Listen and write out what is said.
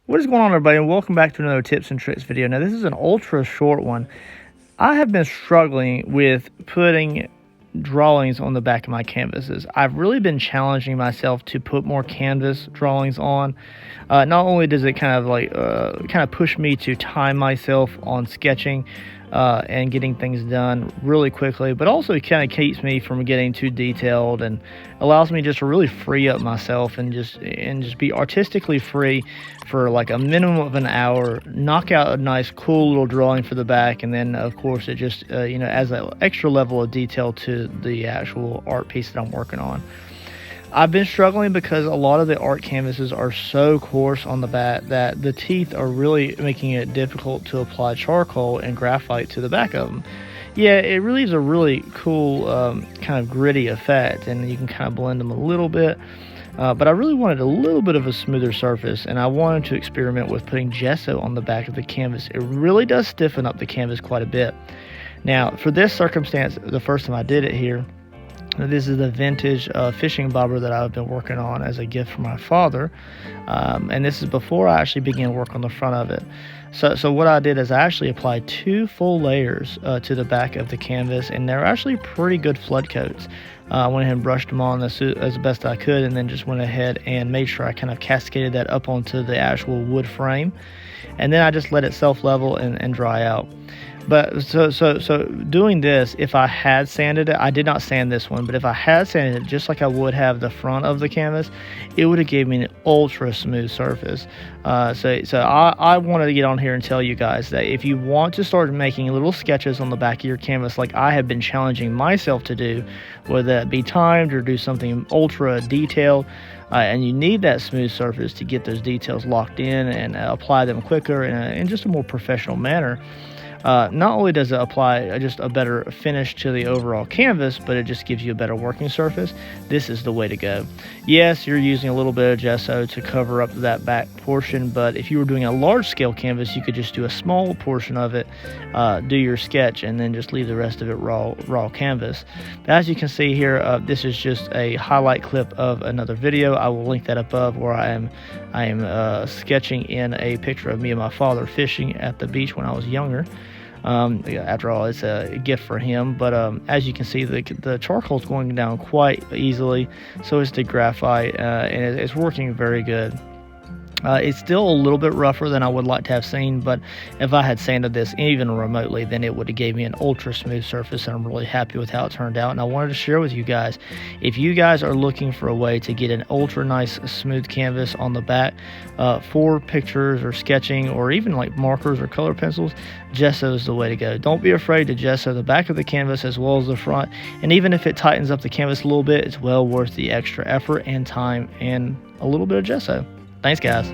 What is going on, everybody, and welcome back to another tips and tricks video. Now, this is an ultra short one. I have been struggling with putting drawings on the back of my canvases. I've really been challenging myself to put more canvas drawings on. Not only does it kind of push me to time myself on sketching and getting things done really quickly, but also it kind of keeps me from getting too detailed and allows me just to really free up myself and just be artistically free for like a minimum of an hour, knock out a nice cool little drawing for the back, and then of course it just adds an extra level of detail to the actual art piece that I'm working on. I've been struggling because a lot of the art canvases are so coarse on the back that the teeth are really making it difficult to apply charcoal and graphite to the back of them. Yeah, it really is a really cool kind of gritty effect, and you can kind of blend them a little bit. But I really wanted a little bit of a smoother surface, and I wanted to experiment with putting gesso on the back of the canvas. It really does stiffen up the canvas quite a bit. Now, for this circumstance, the first time I did it here, this is the vintage fishing bobber that I've been working on as a gift from my father, and this is before I actually began work on the front of it. So what I did is I actually applied 2 full layers to the back of the canvas, and they're actually pretty good flood coats. I went ahead and brushed them on as best I could, and then just went ahead and made sure I kind of cascaded that up onto the actual wood frame, and then I just let it self-level and dry out. But so doing this, if I had sanded it, I did not sand this one, but if I had sanded it just like I would have the front of the canvas, it would have gave me an ultra smooth surface. So I wanted to get on here and tell you guys that if you want to start making little sketches on the back of your canvas like I have been challenging myself to do, whether that be timed or do something ultra detailed, and you need that smooth surface to get those details locked in and apply them quicker in just a more professional manner. Not only does it apply just a better finish to the overall canvas, but it just gives you a better working surface. This is the way to go. Yes, you're using a little bit of gesso to cover up that back portion, but if you were doing a large scale canvas, you could just do a small portion of it, do your sketch, and then just leave the rest of it raw canvas. As you can see here, this is just a highlight clip of another video. I will link that above, where I am sketching in a picture of me and my father fishing at the beach when I was younger. After all, it's a gift for him, but as you can see, the charcoal is going down quite easily, so is the graphite, and it's working very good. It's still a little bit rougher than I would like to have seen, but if I had sanded this even remotely, then it would have gave me an ultra smooth surface, and I'm really happy with how it turned out. And I wanted to share with you guys, if you guys are looking for a way to get an ultra nice smooth canvas on the back for pictures or sketching, or even like markers or color pencils, gesso is the way to go. Don't be afraid to gesso the back of the canvas as well as the front, and even if it tightens up the canvas a little bit, it's well worth the extra effort and time and a little bit of gesso. Thanks, guys.